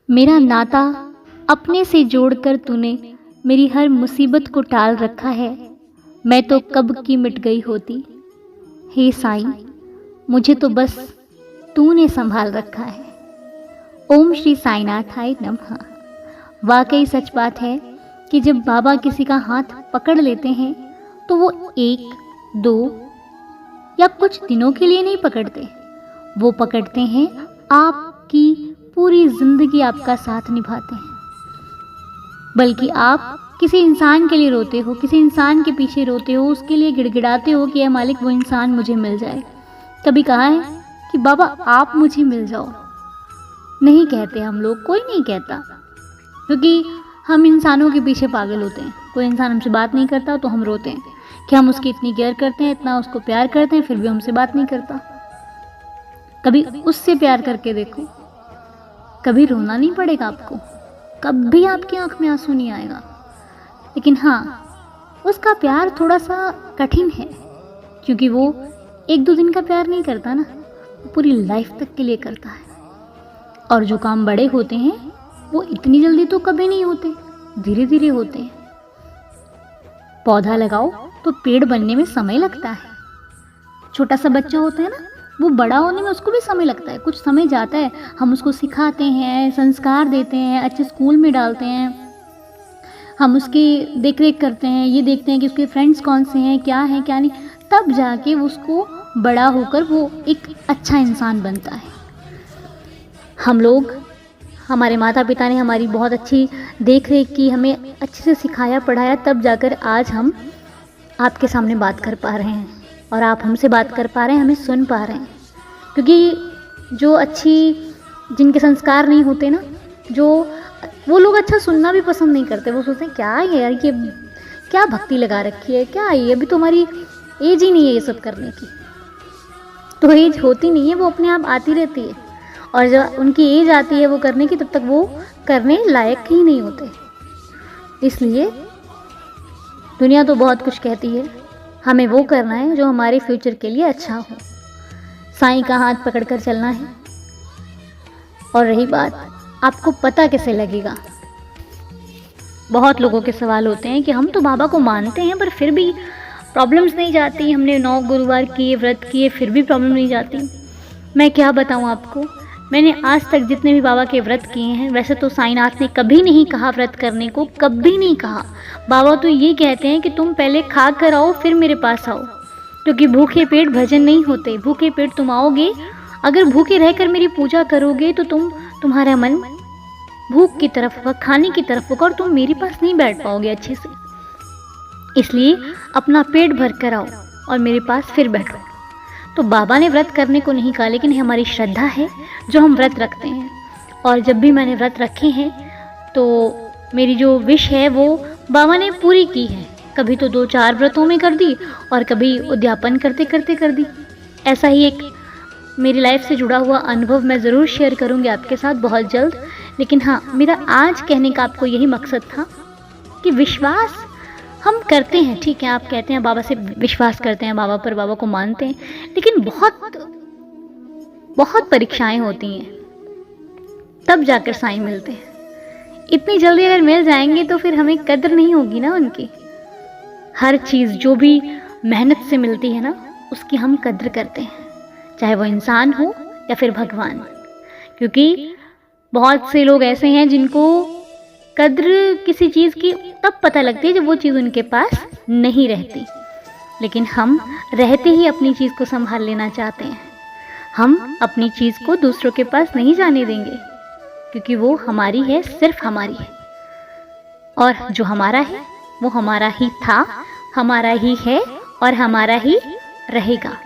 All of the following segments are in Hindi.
मेरा नाता अपने से जोड़कर तूने मेरी हर मुसीबत को टाल रखा है। मैं तो कब की मिट गई होती। हे साईं, मुझे तो बस तूने संभाल रखा है। ओम श्री साईनाथाय नमः। वाकई सच बात है कि जब बाबा किसी का हाथ पकड़ लेते हैं तो वो एक, दो या कुछ दिनों के लिए नहीं पकड़ते। वो पकड़ते हैं, आपकी पूरी जिंदगी आपका साथ निभाते हैं। बल्कि आप किसी इंसान के लिए रोते हो, किसी इंसान के पीछे रोते हो, उसके लिए गिड़गिड़ाते हो कि ये मालिक वो इंसान मुझे मिल जाए। कभी कहा है कि बाबा आप मुझे मिल जाओ? नहीं कहते हम लोग, कोई नहीं कहता, क्योंकि हम इंसानों के पीछे पागल होते हैं। कोई इंसान हमसे बात नहीं करता तो हम रोते हैं कि हम उसकी इतनी केयर करते हैं, इतना उसको प्यार करते हैं, फिर भी हमसे बात नहीं करता। कभी उससे प्यार करके देखो, कभी रोना नहीं पड़ेगा आपको, कभी आपकी आंख में आंसू नहीं आएगा। लेकिन हाँ, उसका प्यार थोड़ा सा कठिन है, क्योंकि वो एक दो दिन का प्यार नहीं करता ना, वो पूरी लाइफ तक के लिए करता है। और जो काम बड़े होते हैं वो इतनी जल्दी तो कभी नहीं होते, धीरे धीरे होते हैं। पौधा लगाओ तो पेड़ बनने में समय लगता है। छोटा सा बच्चा होता है ना, वो बड़ा होने में उसको भी समय लगता है, कुछ समय जाता है। हम उसको सिखाते हैं, संस्कार देते हैं, अच्छे स्कूल में डालते हैं, हम उसकी देख रेख करते हैं, ये देखते हैं कि उसके फ्रेंड्स कौन से हैं, क्या है क्या नहीं, तब जाके उसको बड़ा होकर वो एक अच्छा इंसान बनता है। हम लोग, हमारे माता पिता ने हमारी बहुत अच्छी देख रेख की, हमें अच्छे से सिखाया पढ़ाया, तब जाकर आज हम आपके सामने बात कर पा रहे हैं और आप हमसे बात कर पा रहे हैं, हमें सुन पा रहे हैं। क्योंकि जो जिनके संस्कार नहीं होते ना, वो लोग अच्छा सुनना भी पसंद नहीं करते। वो सोचते हैं क्या है यार, ये क्या भक्ति लगा रखी है, क्या है, अभी तो हमारी एज ही नहीं है ये सब करने की। तो एज होती नहीं है, वो अपने आप आती रहती है, और जब उनकी एज आती है वो करने की, तब तक वो करने लायक ही नहीं होते। इसलिए दुनिया तो बहुत कुछ कहती है, हमें वो करना है जो हमारे फ्यूचर के लिए अच्छा हो। साईं का हाथ पकड़कर चलना है। और रही बात, आपको पता कैसे लगेगा? बहुत लोगों के सवाल होते हैं कि हम तो बाबा को मानते हैं पर फिर भी प्रॉब्लम्स नहीं जाती, हमने 9 गुरुवार किए, व्रत किए, फिर भी प्रॉब्लम नहीं जाती। मैं क्या बताऊं आपको, मैंने आज तक जितने भी बाबा के व्रत किए हैं, वैसे तो साईनाथ ने कभी नहीं कहा व्रत करने को, कभी नहीं कहा। बाबा तो ये कहते हैं कि तुम पहले खा कर आओ फिर मेरे पास आओ, क्योंकि भूखे पेट भजन नहीं होते। भूखे पेट तुम आओगे, अगर भूखे रहकर मेरी पूजा करोगे तो तुम्हारा मन भूख की तरफ होगा, खाने की तरफ होगा, और तुम मेरे पास नहीं बैठ पाओगे अच्छे से। इसलिए अपना पेट भर कर आओ और मेरे पास फिर बैठो। तो बाबा ने व्रत करने को नहीं कहा, लेकिन हमारी श्रद्धा है जो हम व्रत रखते हैं। और जब भी मैंने व्रत रखे हैं तो मेरी जो विश है वो बाबा ने पूरी की है। कभी तो 2-4 व्रतों में कर दी और कभी उद्यापन करते करते कर दी। ऐसा ही एक मेरी लाइफ से जुड़ा हुआ अनुभव मैं ज़रूर शेयर करूँगी आपके साथ बहुत जल्द। लेकिन हाँ, मेरा आज कहने का आपको यही मकसद था कि विश्वास हम करते हैं, ठीक है, आप कहते हैं बाबा से विश्वास करते हैं, बाबा पर, बाबा को मानते हैं, लेकिन बहुत परीक्षाएं होती हैं, तब जाकर साईं मिलते हैं। इतनी जल्दी अगर मिल जाएंगे तो फिर हमें कदर नहीं होगी ना उनकी। हर चीज़ जो भी मेहनत से मिलती है ना, उसकी हम कद्र करते हैं, चाहे वो इंसान हो या फिर भगवान। क्योंकि बहुत से लोग ऐसे हैं जिनको कद्र किसी चीज़ की तब पता लगती है जब वो चीज़ उनके पास नहीं रहती। लेकिन हम रहते ही अपनी चीज़ को संभाल लेना चाहते हैं। हम अपनी चीज़ को दूसरों के पास नहीं जाने देंगे, क्योंकि वो हमारी है, सिर्फ हमारी है। और जो हमारा है वो हमारा ही था, हमारा ही है और हमारा ही रहेगा।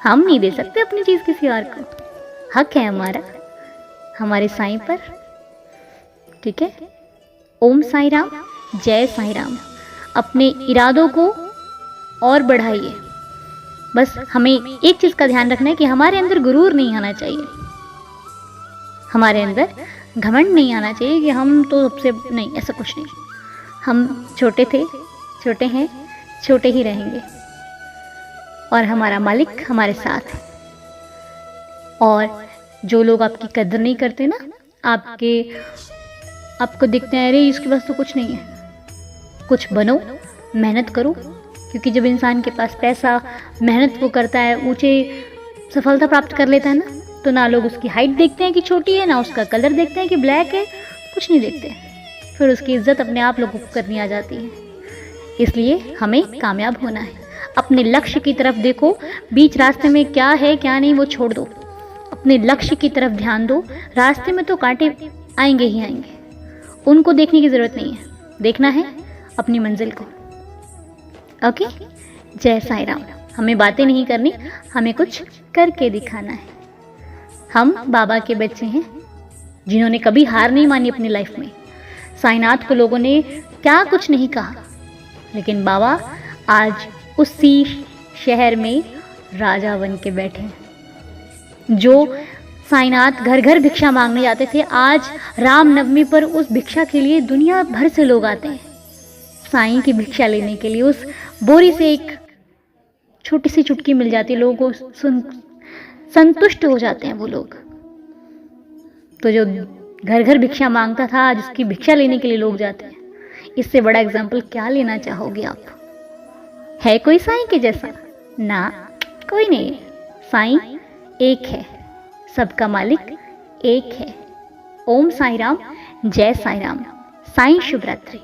हम नहीं दे सकते अपनी चीज़ किसी और को। हक है हमारा हमारे साईं पर। ठीक है। ओम साईं राम, जय साईं राम। अपने इरादों को और बढ़ाइए। बस हमें एक चीज़ का ध्यान रखना है कि हमारे अंदर गुरूर नहीं आना चाहिए, हमारे अंदर घमंड नहीं आना चाहिए कि हम तो सबसे, नहीं, ऐसा कुछ नहीं। हम छोटे थे, छोटे हैं, छोटे ही रहेंगे, और हमारा मालिक हमारे साथ है। और जो लोग आपकी कदर नहीं करते ना, आपको दिखते हैं अरे इसके पास तो कुछ नहीं है। कुछ बनो, मेहनत करो, क्योंकि जब इंसान के पास पैसा, मेहनत वो करता है, ऊंचे सफलता प्राप्त कर लेता है ना, तो ना लोग उसकी हाइट देखते हैं कि छोटी है, ना उसका कलर देखते हैं कि ब्लैक है, कुछ नहीं देखते। फिर उसकी इज्जत अपने आप लोगों को करनी आ जाती है। इसलिए हमें कामयाब होना है। अपने लक्ष्य की तरफ देखो, बीच रास्ते में क्या है क्या नहीं वो छोड़ दो, अपने लक्ष्य की तरफ ध्यान दो। रास्ते में तो कांटे आएंगे ही आएंगे, उनको देखने की ज़रूरत नहीं है, देखना है अपनी मंजिल को। ओके, जय साईं राम। हमें बातें नहीं करनी, हमें कुछ करके दिखाना है। हम बाबा के बच्चे हैं जिन्होंने कभी हार नहीं मानी अपनी लाइफ में। साईनाथ को लोगों ने क्या कुछ नहीं कहा, लेकिन बाबा आज उसी शहर में राजा बन के बैठे हैं। जो साईनाथ घर घर भिक्षा मांगने जाते थे, आज रामनवमी पर उस भिक्षा के लिए दुनिया भर से लोग आते हैं, साईं की भिक्षा लेने के लिए। उस बोरी से एक छोटी सी चुटकी मिल जाती है, लोगों को संतुष्ट हो जाते हैं वो लोग। तो जो घर घर भिक्षा मांगता था, आज उसकी भिक्षा लेने के लिए लोग जाते हैं। इससे बड़ा एग्जाम्पल क्या लेना चाहोगे आप? है कोई साईं के जैसा? ना, कोई नहीं। साईं एक है, सबका मालिक एक है। ओम साईं राम, जय साईं राम। साईं शुभ रात्रि।